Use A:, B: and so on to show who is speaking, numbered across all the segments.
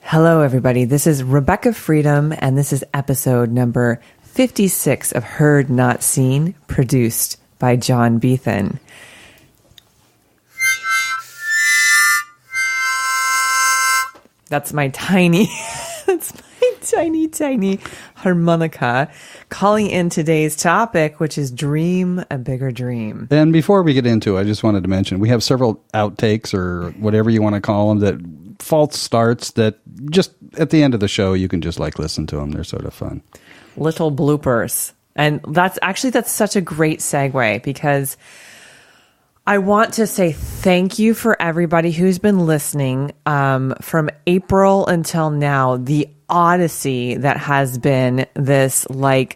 A: Hello, everybody. This is Rebekah Freedom, and this is episode number 56 of Heard Not Seen, produced by John Beethan. That's my tiny harmonica calling in today's topic, which is dream a bigger dream.
B: And before we get into it, I just wanted to mention we have several outtakes or whatever you want to call them, that false starts that just at the end of the show, you can just listen to them. They're sort of fun.
A: Little bloopers. And that's such a great segue, because I want to say thank you for everybody who's been listening from April until now. The odyssey that has been this blip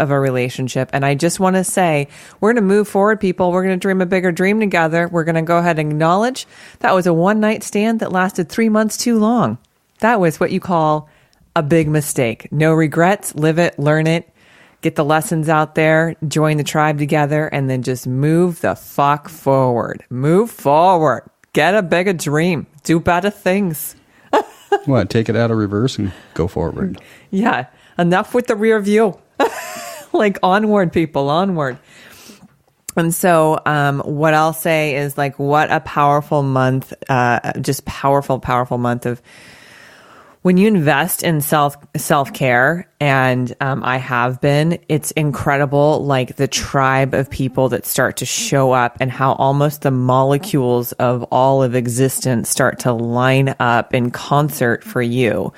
A: of a relationship. And I just want to say, we're going to move forward, people. We're going to dream a bigger dream together. We're going to go ahead and acknowledge that was a one-night stand that lasted 3 months too long. That was what you call a big mistake. No regrets. Live it, learn it. Get the lessons out there, join the tribe together, and then just move the fuck forward. Move forward. Get a bigger dream. Do better things.
B: What? Take it out of reverse and go forward.
A: Yeah. Enough with the rear view. Onward, people, onward. And so what I'll say is what a powerful month, just powerful month of when you invest in self-care, and I have been, it's incredible, the tribe of people that start to show up and how almost the molecules of all of existence start to line up in concert for you.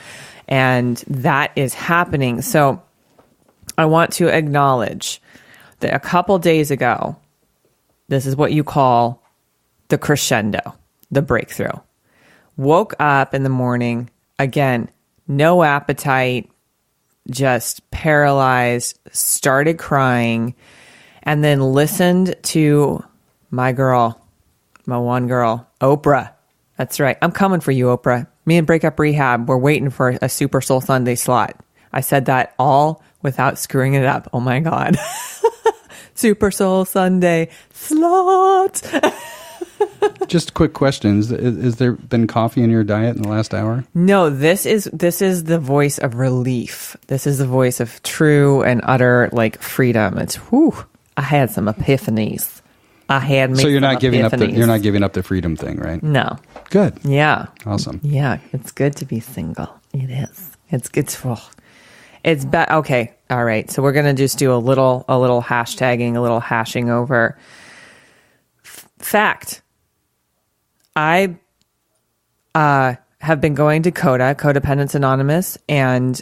A: And that is happening. So I want to acknowledge that a couple days ago, this is what you call the crescendo, the breakthrough. Woke up in the morning. Again, no appetite, just paralyzed, started crying, and then listened to my one girl, Oprah. That's right. I'm coming for you, Oprah. Me and Breakup Rehab, we're waiting for a Super Soul Sunday slot. I said that all without screwing it up. Oh my God. Super Soul Sunday slot.
B: Just quick questions. Is there been coffee in your diet in the last hour?
A: No, this is the voice of relief. This is the voice of true and utter freedom. It's I had some epiphanies. So you're not giving up the freedom thing, right? No.
B: Good.
A: Yeah.
B: Awesome.
A: Yeah, it's good to be single. It is. It's okay. All right. So we're gonna just do a little hashtagging, a little hashing over. Fact. I have been going to Codependence Anonymous, and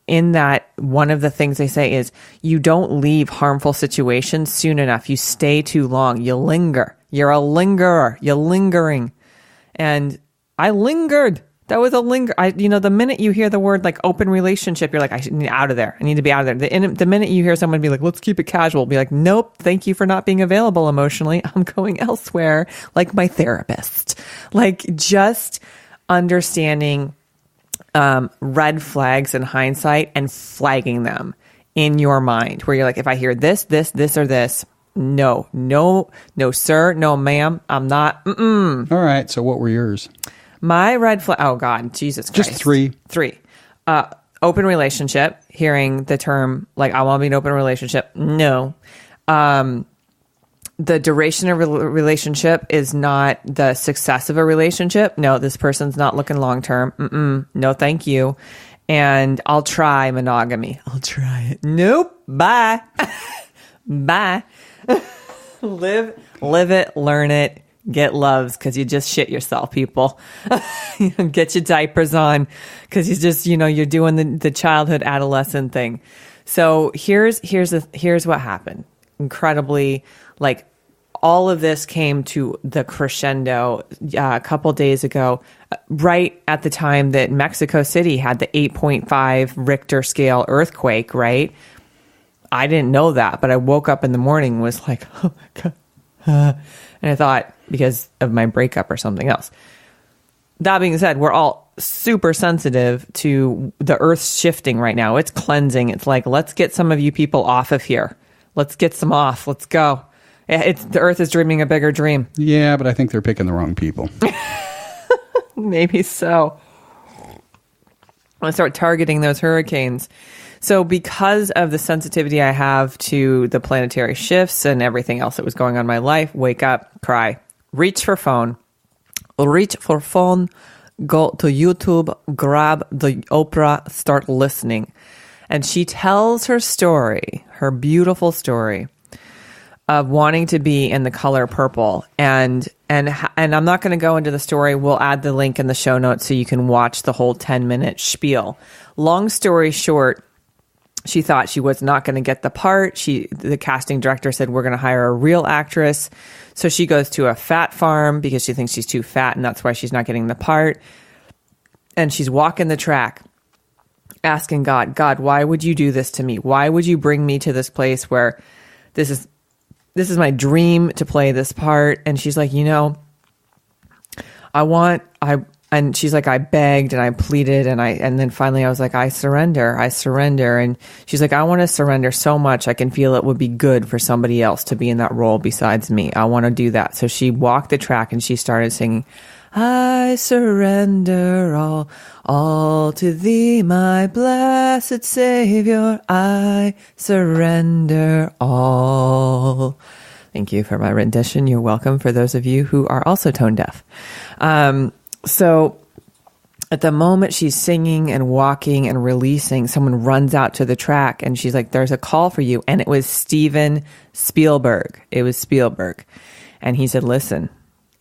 A: in that, one of the things they say is you don't leave harmful situations soon enough. You stay too long. You linger. You're a lingerer. You're lingering. And I lingered. That was a linger. The minute you hear the word open relationship, you're I need out of there. I need to be out of there. The minute you hear someone be let's keep it casual, be nope, thank you for not being available emotionally. I'm going elsewhere, my therapist. Just understanding red flags in hindsight and flagging them in your mind, where you're if I hear this, or this, no, sir, no, ma'am, I'm not. All
B: right. So what were yours?
A: My red flag, oh God, Jesus Christ.
B: Just three.
A: Open relationship, hearing the term, I want to be in an open relationship. No. The duration of a relationship is not the success of a relationship. No, this person's not looking long-term. No, thank you. And I'll try monogamy. I'll try it. Nope. Bye. Bye. Live it, learn it. Get loves, because you just shit yourself, people. Get your diapers on, because you just, you're doing the childhood adolescent thing. So here's what happened. Incredibly, all of this came to the crescendo a couple days ago, right at the time that Mexico City had the 8.5 Richter scale earthquake, right? I didn't know that, but I woke up in the morning and was oh my God. And I thought, because of my breakup or something else. That being said, we're all super sensitive to the earth shifting right now. It's cleansing. It's let's get some of you people off of here. Let's get some off. Let's go. The earth is dreaming a bigger dream.
B: Yeah, but I think they're picking the wrong people.
A: Maybe so. I'm going to start targeting those hurricanes. So because of the sensitivity I have to the planetary shifts and everything else that was going on in my life, wake up, cry, reach for phone, go to YouTube, grab the Oprah, start listening. And she tells her story, her beautiful story of wanting to be in the color purple. And I'm not going to go into the story. We'll add the link in the show notes so you can watch the whole 10-minute spiel. Long story short, she thought she was not going to get the part. The casting director said, we're going to hire a real actress. So she goes to a fat farm because she thinks she's too fat, and that's why she's not getting the part. And she's walking the track, asking God, why would you do this to me? Why would you bring me to this place where this is my dream to play this part? And she's like, and she's like, I begged and I pleaded and then finally I was like, I surrender. And she's like, I want to surrender so much. I can feel it would be good for somebody else to be in that role besides me. I want to do that. So she walked the track and she started singing, I surrender all to thee, my blessed Savior. I surrender all. Thank you for my rendition. You're welcome for those of you who are also tone deaf. So at the moment she's singing and walking and releasing, someone runs out to the track and she's like, there's a call for you. And it was Steven Spielberg. It was Spielberg. And he said, listen,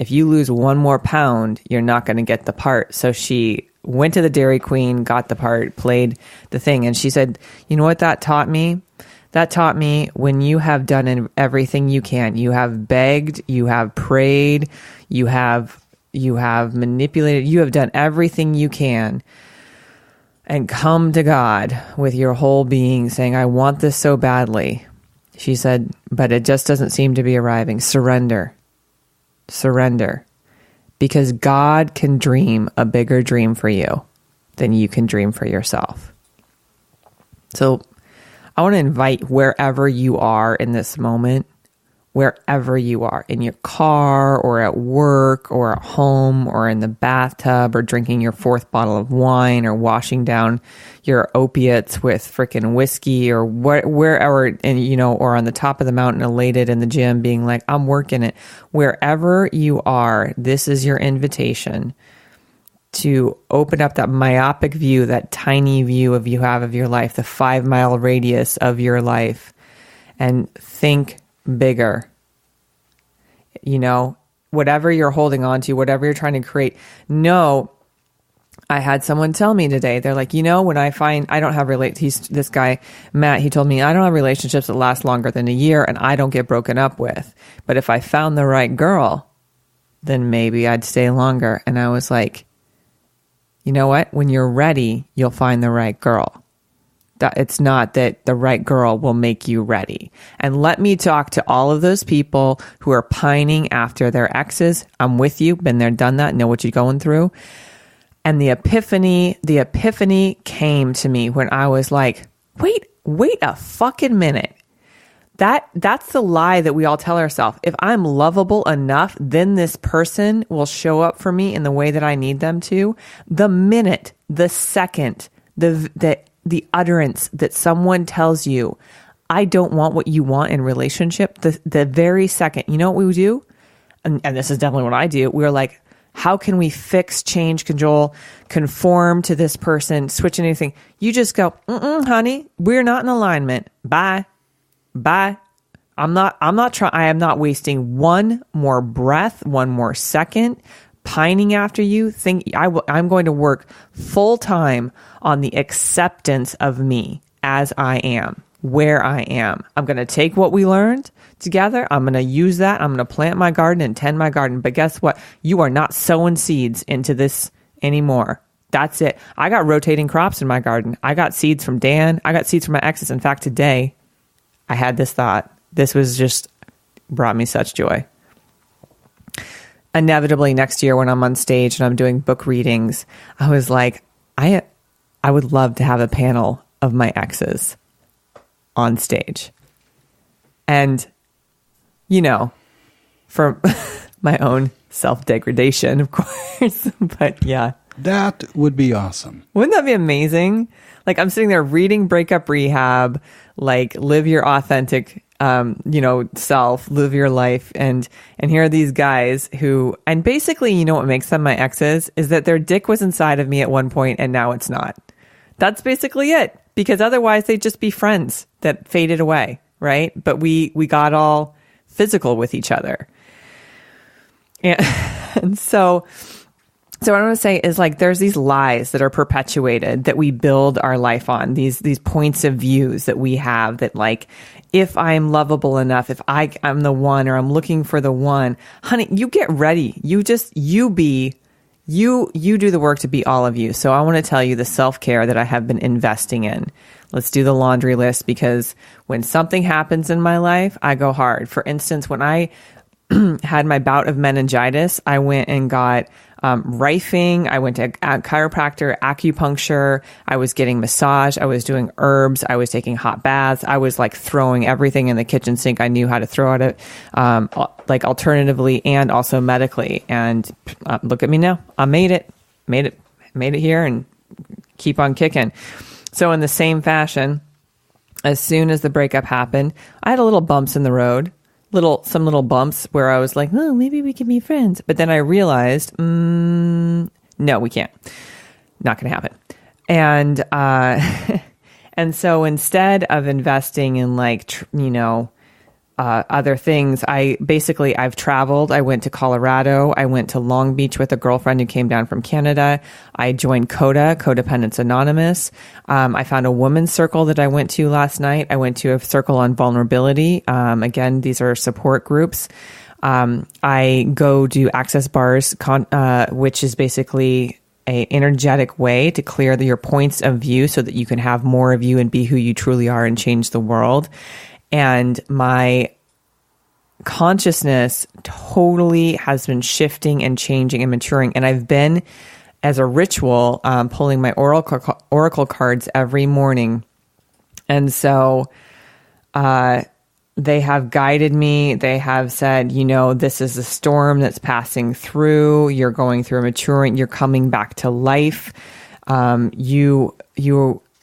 A: if you lose 1 more pound, you're not going to get the part. So she went to the Dairy Queen, got the part, played the thing. And she said, you know what that taught me? That taught me when you have done everything you can, you have begged, you have prayed, you have manipulated, you have done everything you can and come to God with your whole being saying, I want this so badly. She said, but it just doesn't seem to be arriving. Surrender. Because God can dream a bigger dream for you than you can dream for yourself. So I want to invite wherever you are in this moment, wherever you are, in your car or at work or at home or in the bathtub or drinking your 4th bottle of wine or washing down your opiates with freaking whiskey or wherever, and or on the top of the mountain elated in the gym being like, I'm working it. Wherever you are, this is your invitation to open up that myopic view, that tiny view you have of your life, the 5-mile radius of your life, and think bigger. Whatever you're holding on to, whatever you're trying to create. No, I had someone tell me today, they're like, when I find I don't have this guy, Matt, he told me I don't have relationships that last longer than a year and I don't get broken up with. But if I found the right girl, then maybe I'd stay longer. And I was like, you know what? When you're ready, you'll find the right girl. It's not that the right girl will make you ready. And let me talk to all of those people who are pining after their exes. I'm with you. Been there, done that. Know what you're going through. And the epiphany came to me when I was like, wait a fucking minute. That's the lie that we all tell ourselves. If I'm lovable enough, then this person will show up for me in the way that I need them to. The minute, the second, the utterance that someone tells you, I don't want what you want in relationship, the very second, you know what we do? And this is definitely what I do. We're like, how can we fix, change, control, conform to this person, switch anything? You just go, honey, we're not in alignment. Bye. I am not wasting one more breath, one more second pining after you. I'm going to work full time on the acceptance of me as I am, where I am. I'm going to take what we learned together. I'm going to use that. I'm going to plant my garden and tend my garden. But guess what? You are not sowing seeds into this anymore. That's it. I got rotating crops in my garden. I got seeds from Dan. I got seeds from my exes. In fact, today I had this thought. This was just brought me such joy. Inevitably next year when I'm on stage and I'm doing book readings, I was like, I would love to have a panel of my exes on stage. And, for my own self-degradation, of course, but yeah,
B: That would be awesome.
A: Wouldn't that be amazing? Like, I'm sitting there reading Breakup Rehab, like, live your authentic, self, live your life. And here are these guys who, and basically, you know what makes them my exes is that their dick was inside of me at one point and now it's not. That's basically it. Because otherwise they'd just be friends that faded away, right? But we got all physical with each other. And so what I want to say is, like, there's these lies that are perpetuated that we build our life on, these points of views that we have that, like, if I'm lovable enough, if I'm the one, or I'm looking for the one, honey, you get ready. You do the work to be all of you. So I want to tell you the self-care that I have been investing in. Let's do the laundry list, because when something happens in my life, I go hard. For instance, when I had my bout of meningitis, I went and got rifing. I went to a chiropractor, acupuncture. I was getting massage. I was doing herbs. I was taking hot baths. I was, like, throwing everything in the kitchen sink I knew how to throw at it, like, alternatively and also medically. And look at me now. I made it here and keep on kicking. So in the same fashion, as soon as the breakup happened, I had a little bumps in the road. Some little bumps where I was like, oh, maybe we can be friends. But then I realized, no, we can't. Not going to happen. And, and so instead of investing in, like, other things, I've traveled. I went to Colorado. I went to Long Beach with a girlfriend who came down from Canada. I joined CODA, Codependence Anonymous. I found a women's circle that I went to last night. I went to a circle on vulnerability. Again, these are support groups. I go to Access Bars, which is basically a energetic way to clear your points of view so that you can have more of you and be who you truly are and change the world. And my consciousness totally has been shifting and changing and maturing. And I've been, as a ritual, pulling my oracle cards every morning. And so they have guided me. They have said, this is a storm that's passing through. You're going through a maturing. You're coming back to life.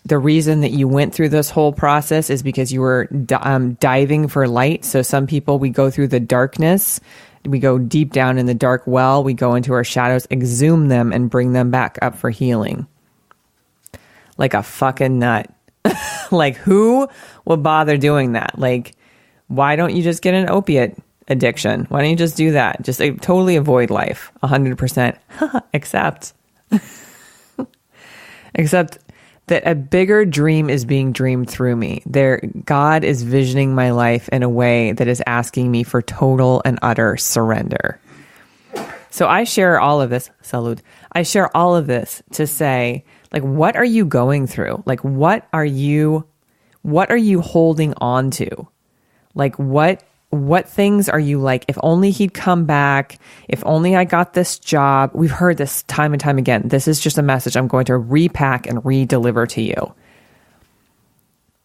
A: The reason that you went through this whole process is because you were diving for light. So some people, we go through the darkness. We go deep down in the dark well. We go into our shadows, exhume them, and bring them back up for healing. Like a fucking nut. Like, who would bother doing that? Like, why don't you just get an opiate addiction? Why don't you just do that? Just totally avoid life 100%. Except that a bigger dream is being dreamed through me. God is visioning my life in a way that is asking me for total and utter surrender. So I share all of this. Salud. I share all of this to say, like, what are you going through? Like, what are you holding on to? Like, what things are you like, if only he'd come back, if only I got this job. We've heard this time and time again. This is just a message I'm going to repack and re-deliver to you.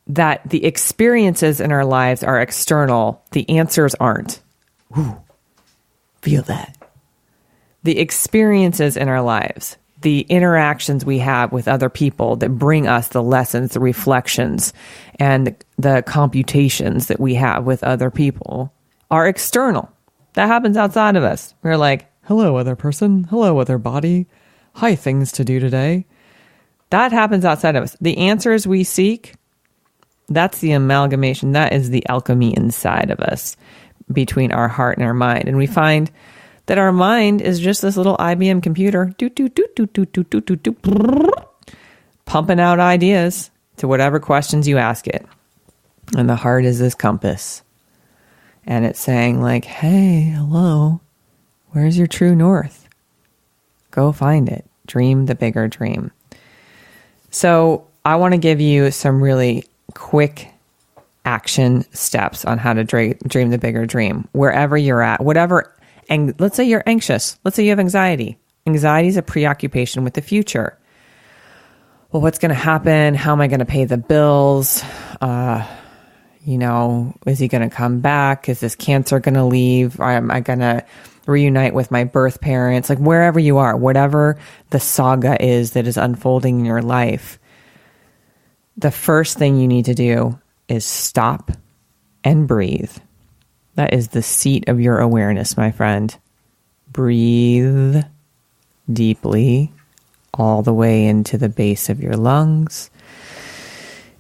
A: That the experiences in our lives are external. The answers aren't. Ooh, feel that. The experiences in our lives, the interactions we have with other people that bring us the lessons, the reflections, and the computations that we have with other people are external. That happens outside of us. We're like, hello, other person. Hello, other body. Hi, things to do today. That happens outside of us. The answers we seek, that's the amalgamation. That is the alchemy inside of us between our heart and our mind. And we find that our mind is just this little IBM computer, pumping out ideas to whatever questions you ask it. And the heart is this compass. And it's saying, like, hey, hello, where's your true north? Go find it. Dream the bigger dream. So I want to give you some really quick action steps on how to dream the bigger dream, wherever you're at, whatever. And let's say you're anxious. Let's say you have anxiety. Anxiety is a preoccupation with the future. Well, what's going to happen? How am I going to pay the bills? Is he going to come back? Is this cancer going to leave? Or am I going to reunite with my birth parents, like wherever you are, whatever the saga is that is unfolding in your life, the first thing you need to do is stop and breathe. That is the seat of your awareness, my friend. Breathe deeply all the way into the base of your lungs.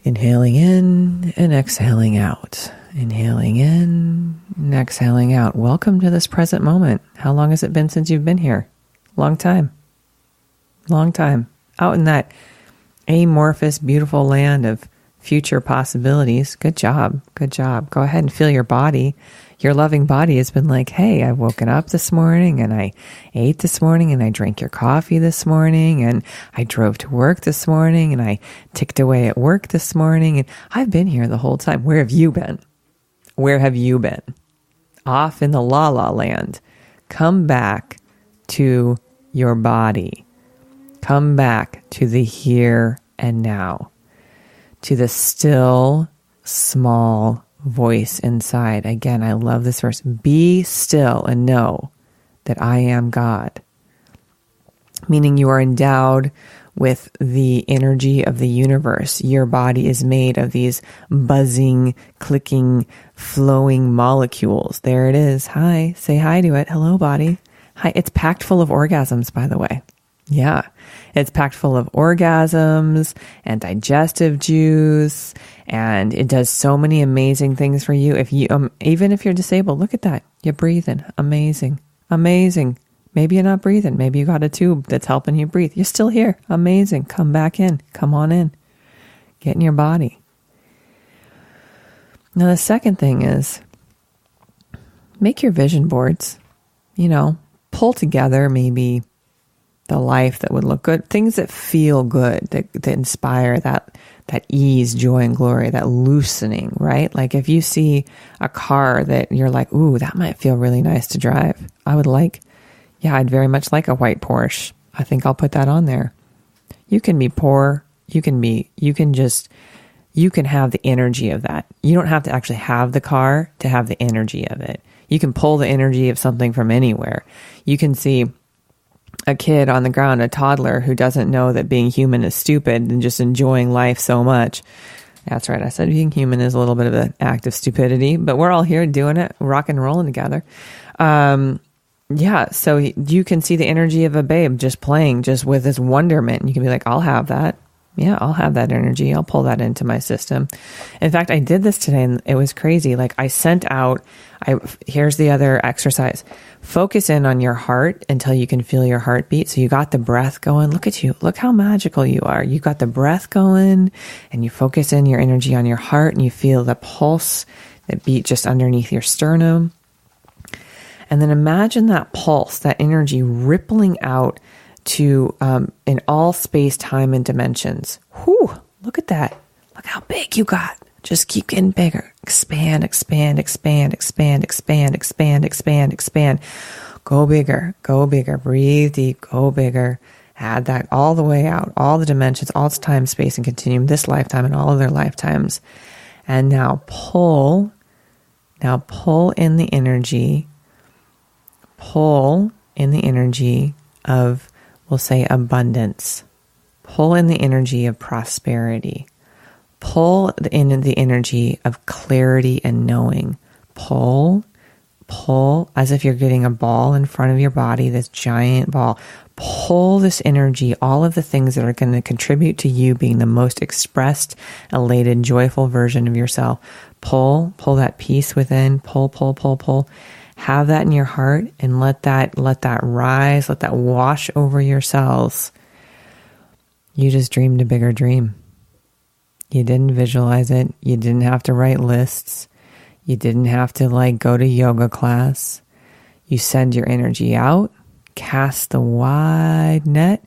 A: Inhaling in and exhaling out. Inhaling in and exhaling out. Welcome to this present moment. How long has it been since you've been here? Long time. Long time. Out in that amorphous, beautiful land of future possibilities. Good job. Good job. Go ahead and feel your body. Your loving body has been like, hey, I've woken up this morning and I ate this morning and I drank your coffee this morning and I drove to work this morning and I ticked away at work this morning and I've been here the whole time. Where have you been? Where have you been? Off in the la-la land. Come back to your body. Come back to the here and now. To the still, small voice inside. Again, I love this verse. Be still and know that I am God. Meaning you are endowed with the energy of the universe. Your body is made of these buzzing, clicking, flowing molecules. There it is. Hi. Say hi to it. Hello, body. Hi. It's packed full of orgasms, by the way. Yeah. It's packed full of orgasms and digestive juice, and it does so many amazing things for you. If you, even if you're disabled, look at that. You're breathing. Amazing. Amazing. Maybe you're not breathing. Maybe you got a tube that's helping you breathe. You're still here. Amazing. Come back in. Come on in. Get in your body. Now, the second thing is make your vision boards. You know, pull together maybe the life that would look good, things that feel good, that inspire that ease, joy, and glory, that loosening, right? Like if you see a car that you're like, ooh, that might feel really nice to drive. I'd very much like a white Porsche. I think I'll put that on there. You can be poor. You can have the energy of that. You don't have to actually have the car to have the energy of it. You can pull the energy of something from anywhere. You can see a kid on the ground, a toddler who doesn't know that being human is stupid and just enjoying life so much. That's right. I said being human is a little bit of an act of stupidity, but we're all here doing it, rock and rolling together. So you can see the energy of a babe just playing, just with this wonderment. You can be like, I'll have that. Yeah, I'll have that energy. I'll pull that into my system. In fact, I did this today and it was crazy. Like I sent out, here's the other exercise. Focus in on your heart until you can feel your heartbeat. So you got the breath going. Look at you. Look how magical you are. You got the breath going and you focus in your energy on your heart and you feel the pulse that beat just underneath your sternum. And then imagine that pulse, that energy rippling out to in all space, time, and dimensions. Whew, look at that. Look how big you got. Just keep getting bigger. Expand, expand, expand, expand, expand, expand, expand, expand. Go bigger, go bigger. Breathe deep, go bigger. Add that all the way out, all the dimensions, all the time, space, and continuum, this lifetime and all other lifetimes. And now pull in the energy. Pull in the energy of, we'll say, abundance. Pull in the energy of prosperity. Pull in the energy of clarity and knowing. Pull as if you're getting a ball in front of your body, this giant ball. Pull this energy, all of the things that are going to contribute to you being the most expressed, elated, joyful version of yourself. Pull that peace within. Pull. Have that in your heart and let that rise, let that wash over your cells. You just dreamed a bigger dream. You didn't visualize it. You didn't have to write lists. You didn't have to go to yoga class. You send your energy out, cast the wide net,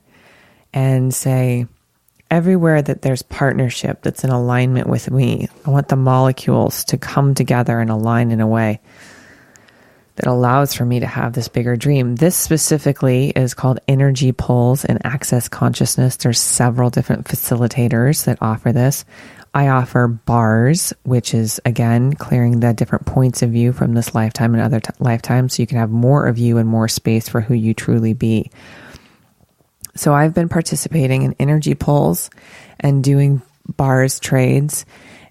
A: and say, everywhere that there's partnership that's in alignment with me, I want the molecules to come together and align in a way that allows for me to have this bigger dream. This specifically is called Energy Pulls and Access Consciousness. There's several different facilitators that offer this. I offer bars, which is, again, clearing the different points of view from this lifetime and other lifetimes so you can have more of you and more space for who you truly be. So I've been participating in energy pulls and doing bars trades.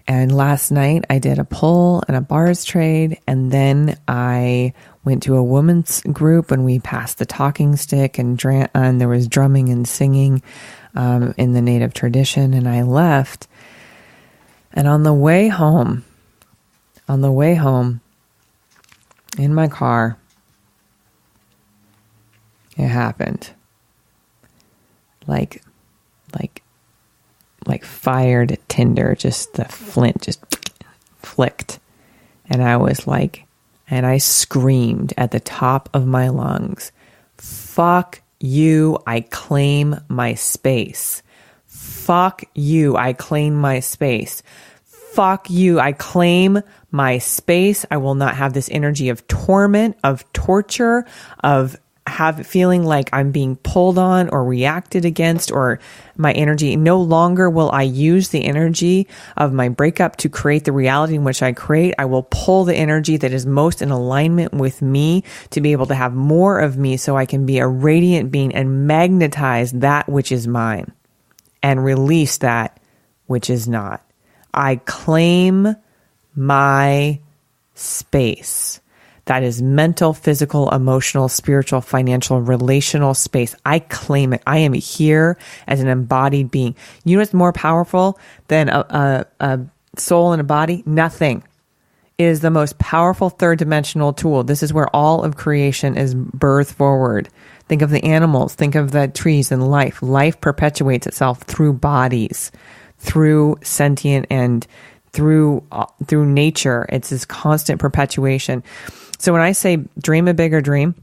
A: And last night I did a pull and a bars trade. And then I went to a women's group and we passed the talking stick and there was drumming and singing in the native tradition. And I left. And on the way home, in my car, it happened. Like fired tinder, just the flint just flicked. And I was like, and I screamed at the top of my lungs, fuck you, I claim my space. Fuck you, I claim my space. Fuck you, I claim my space. I will not have this energy of torment, of torture, of feeling like I'm being pulled on or reacted against, or my energy. No longer will I use the energy of my breakup to create the reality in which I create. I will pull the energy that is most in alignment with me to be able to have more of me so I can be a radiant being and magnetize that which is mine and release that which is not. I claim my space. That is mental, physical, emotional, spiritual, financial, relational space. I claim it. I am here as an embodied being. You know what's more powerful than a soul and a body? Nothing. It is the most powerful third dimensional tool. This is where all of creation is birthed forward. Think of the animals. Think of the trees and life. Life perpetuates itself through bodies, through sentient and through nature. It's this constant perpetuation. So when I say dream a bigger dream,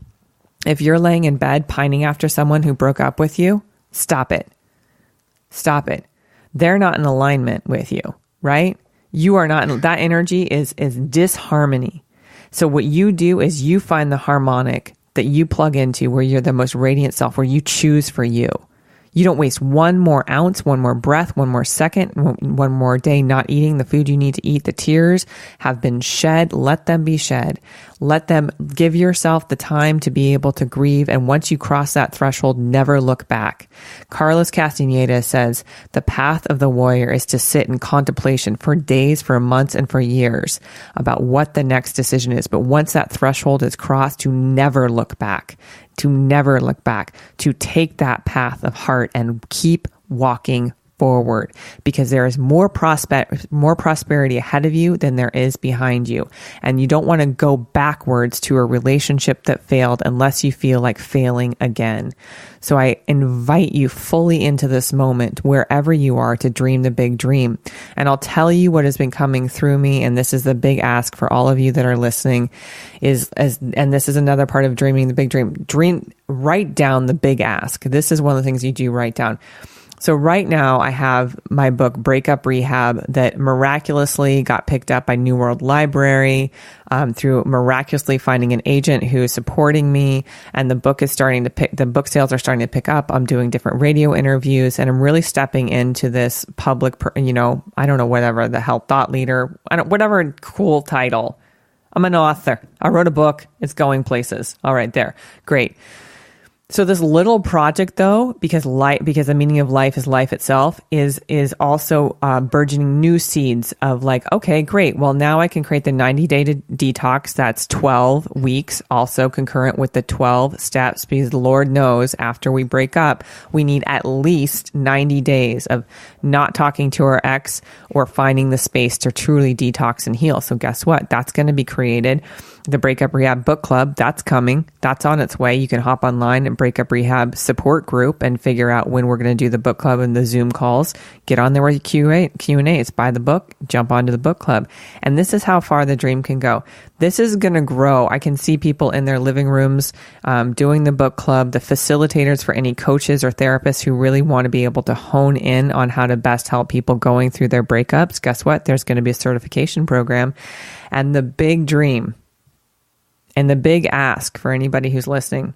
A: if you're laying in bed pining after someone who broke up with you, stop it. Stop it. They're not in alignment with you, right? You are not. That energy is disharmony. So what you do is you find the harmonic that you plug into where you're the most radiant self, where you choose for you. You don't waste one more ounce, one more breath, one more second, one more day not eating the food you need to eat. The tears have been shed. Let them be shed. Let them give yourself the time to be able to grieve. And once you cross that threshold, never look back. Carlos Castaneda says, the path of the warrior is to sit in contemplation for days, for months, and for years about what the next decision is. But once that threshold is crossed, to never look back. To never look back, to take that path of heart and keep walking forward, because there is more prosperity ahead of you than there is behind you. And you don't want to go backwards to a relationship that failed unless you feel like failing again. So I invite you fully into this moment, wherever you are, to dream the big dream. And I'll tell you what has been coming through me. And this is the big ask for all of you that are listening and this is another part of dreaming the big dream. Write down the big ask. This is one of the things you do write down. So right now I have my book, Breakup, Rehab, that miraculously got picked up by New World Library through miraculously finding an agent who is supporting me. And the book is the book sales are starting to pick up. I'm doing different radio interviews and I'm really stepping into this public, I don't know, whatever the hell, thought leader, whatever cool title. I'm an author. I wrote a book. It's going places. All right, there. Great. So this little project, though, because the meaning of life is life itself, is also burgeoning new seeds of like, okay, great. Well, now I can create the 90-day detox. That's 12 weeks, also concurrent with the 12 steps, because the Lord knows after we break up, we need at least 90 days of not talking to our ex or finding the space to truly detox and heal. So guess what? That's going to be created. The Breakup Rehab book club, that's coming. That's on its way. You can hop online and Breakup Rehab support group and figure out when we're going to do the book club and the Zoom calls. Get on there with Q&As. Buy the book, jump onto the book club. And this is how far the dream can go. This is going to grow. I can see people in their living rooms doing the book club, the facilitators for any coaches or therapists who really want to be able to hone in on how to best help people going through their breakups. Guess what? There's going to be a certification program. And the big dream And the big ask for anybody who's listening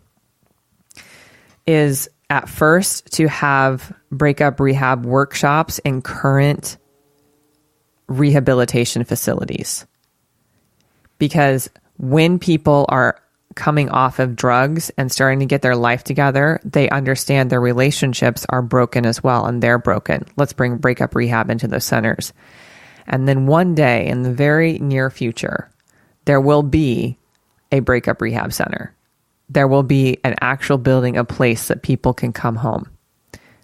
A: is at first to have breakup rehab workshops in current rehabilitation facilities. Because when people are coming off of drugs and starting to get their life together, they understand their relationships are broken as well, and they're broken. Let's bring breakup rehab into those centers. And then one day in the very near future, there will be a breakup rehab center. There will be an actual building, a place that people can come home.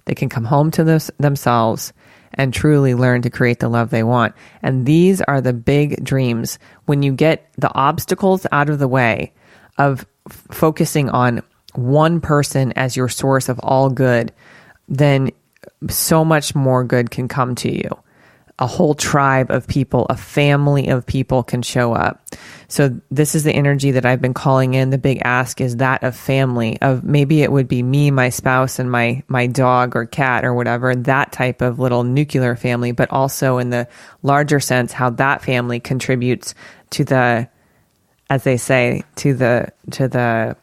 A: They can come home to themselves and truly learn to create the love they want. And these are the big dreams. When you get the obstacles out of the way of focusing on one person as your source of all good, then so much more good can come to you. A whole tribe of people, a family of people can show up. So this is the energy that I've been calling in. The big ask is that of family, of maybe it would be me, my spouse, and my dog or cat or whatever, that type of little nuclear family, but also in the larger sense, how that family contributes to the, as they say, to the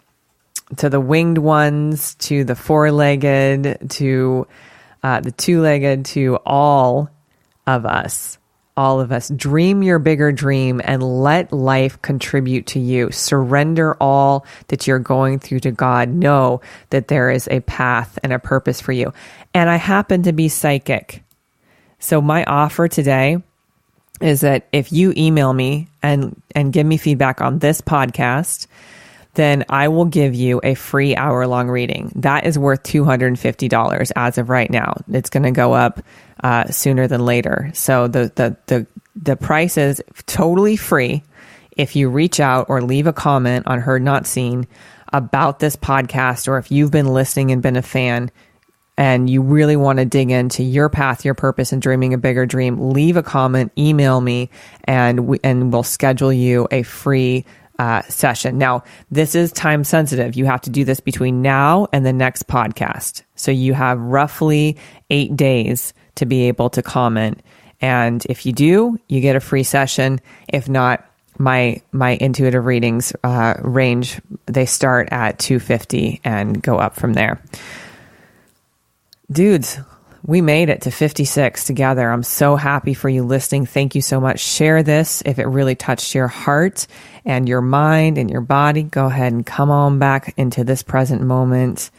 A: winged ones, to the four-legged, to the two-legged, to all of us. Dream your bigger dream and let life contribute to you. Surrender all that you're going through to God. Know that there is a path and a purpose for you. And I happen to be psychic. So my offer today is that if you email me and give me feedback on this podcast, then I will give you a free hour-long reading. That is worth $250 as of right now. It's going to go up sooner than later. So the price is totally free if you reach out or leave a comment on Heard Not Seen about this podcast, or if you've been listening and been a fan and you really want to dig into your path, your purpose, and dreaming a bigger dream, leave a comment, email me, and we'll schedule you a free session. Now, this is time sensitive. You have to do this between now and the next podcast. So you have roughly 8 days to be able to comment. And if you do, you get a free session. If not, my intuitive readings range, they start at $250 and go up from there. Dudes, we made it to 56 together. I'm so happy for you listening. Thank you so much. Share this if it really touched your heart and your mind and your body. Go ahead and come on back into this present moment.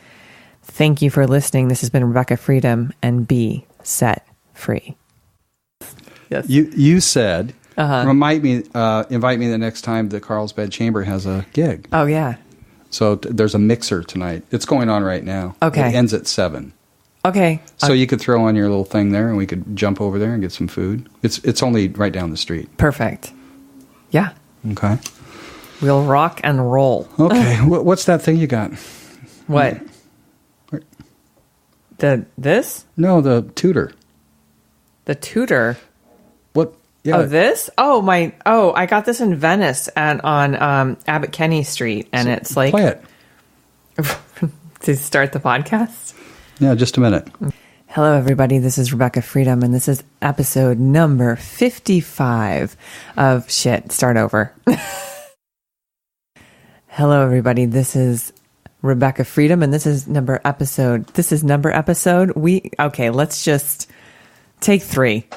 A: Thank you for listening. This has been Rebekah Freedom, and be set free. Yes.
B: You said, invite me the next time the Carlsbad Chamber has a gig.
A: Oh, yeah.
B: So there's a mixer tonight. It's going on right now.
A: Okay.
B: It ends at 7.
A: Okay.
B: So you could throw on your little thing there, and we could jump over there and get some food. It's only right down the street.
A: Perfect. Yeah.
B: Okay.
A: We'll rock and roll.
B: Okay. What's that thing you got?
A: What? This?
B: No, the tutor.
A: The tutor?
B: What? Yeah.
A: Oh, this? I got this in Venice and on Abbot Kinney Street, and it's like...
B: Play it.
A: To start the podcast?
B: Yeah, just a minute.
A: Hello, everybody. This is Rebekah Freedom, and this is episode number 55 of Shit. Start over. Hello, everybody. This is Rebekah Freedom, and this is number episode. Okay, let's just take 3.